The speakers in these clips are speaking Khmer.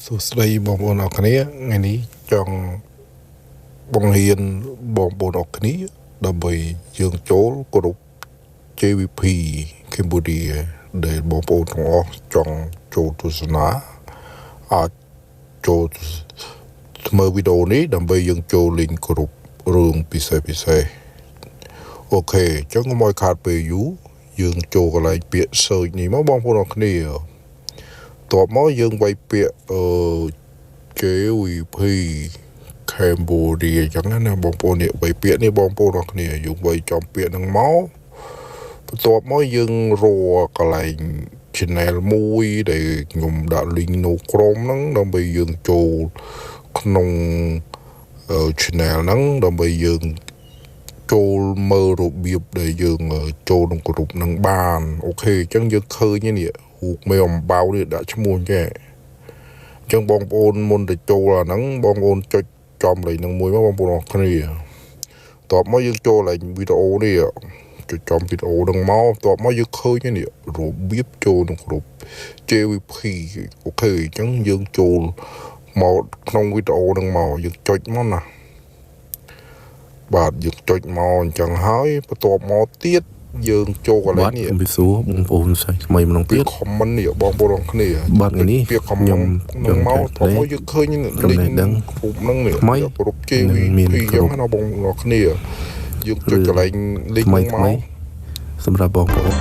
សួស្តីបងប្អូនអរគ្នាថ្ងៃនេះចង់បង្រៀនបងប្អូនអរគ្នាដើម្បីយើងចូលគ្រប់ JVP Cambodia ដែលបងប្អូនទាំងអស់ចង់ចូលទស្សនាអាចចូលមើលវីដេអូនេះដើម្បីយើងចូលលេងគ្រប់រឿងពិសេសអូខេអញ្ចឹងកុំឲ្យខាតពេលយូរយើងចូលកន្លែងពាក្យ search នេះមកបងប្អូនអរគ្នាតបមកយើងវាយពាក្យJVP Cambodia អញ្ចឹងណាបងប្អូននេះវាយពាក្យនេះបងប្អូនអរគ្នាយើងវាយចំពាក្យហ្នឹងមកបន្ទាប់មកយើងរកកន្លែង channel មួយដែលខ្ញុំដាក់ link នៅក្រោមហ្នឹងដើម្បីយើងចូលក្នុង channel ហ្នឹងដើម្បីយើងចូលមើលរបៀបដែលយើងចូលក្នុងក្រុមហ្នឹងបានអូខេអញ្ចឹងយើងឃើញនេះរូបមេអំបៅនេះដាក់ឈ្មោះអញ្ចឹងបងប្អូនមុនទៅចូលអាហ្នឹងបងប្អូនចុចចំលេខហ្នឹងមួយមកបងប្អូនអរគ្នាតបមកយើងចូលលេខវីដេអូនេះចុចចំវីដេអូហ្នឹងមកតបមកយើងឃើញនេះរបៀបចូលក្នុងក្រុម JVP អូខេអញ្ចឹងយើងចូលមកក្នុងវីដេអូហ្នឹងមកយើងចុចមកណាបាទយើងចុចមកអញ្ចឹងហើយបន្ទាប់មកទៀតយើងចូលកន្លែងនេះពីសួរបងប្អូនសាច់ថ្មីម្ដងទៀត comment នេះបងប្អូនគ្នាបាទនេះពាក្យ comment នឹងមកតោះយើងឃើញលេខហ្នឹងរូបហ្នឹងនេះរូប JVP យ៉ាងណាបងប្អូនគ្នាយើងចុចកន្លែងលេខហ្នឹងមកសម្រាប់បងប្អូន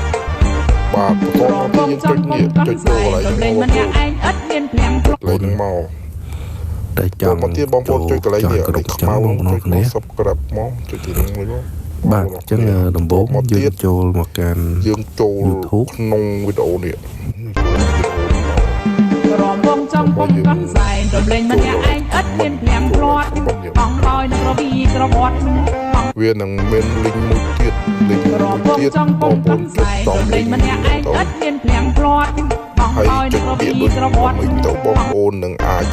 បាទបន្ទាប់មកយើងចុចនេះចុចចូលកន្លែងម្នាក់ឯងឥតមានភ្លាំងលេខហ្នឹងមកតែចង់មកទៀតបងប្អូនចុចកន្លែងនេះដូចខ្មៅបងប្អូនគ្នា subscribe មកចុចទីហ្នឹងមួយមកបាទអញ្ចឹងដំបូងយើងចូលមកកាន់យើងចូលក្នុងវីដេអូនេះរំវងចំពុំកំសែងរំលេងម្នាក់ឯងឥតមានភ្លាំងព្រាត់បងហើយនឹងរវីក្រវាត់វានឹងមានលីងមួយទៀតលីងមួយទៀតបងប្អូនចុចចំលេងម្នាក់ឯងឥតមានភ្លាំងព្រាត់បងហើយនឹងរវីក្រវាត់ទៅបងប្អូននឹងអាច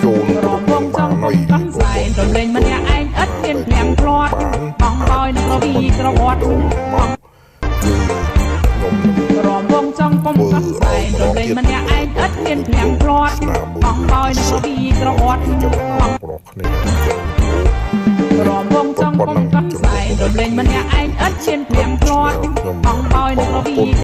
ចូលក្នុងក្រុមបានហើយកំសែងរំលេងម្នាក់ឯងឥតមានភ្លាំងព្រាត់បងហើយនឹងរវីក្រវាត់រំវងចំពុំកំសែងរំលេងម្នាក់ឯងឥតមានភ្លាំងព្រាត់បងហើយនឹងរវីក្រវាត់រំវងចំពុំកំសែងរំលេងម្នាក់ឯងឥតមានភ្លាំងព្រាត់បងហើយនឹងរវី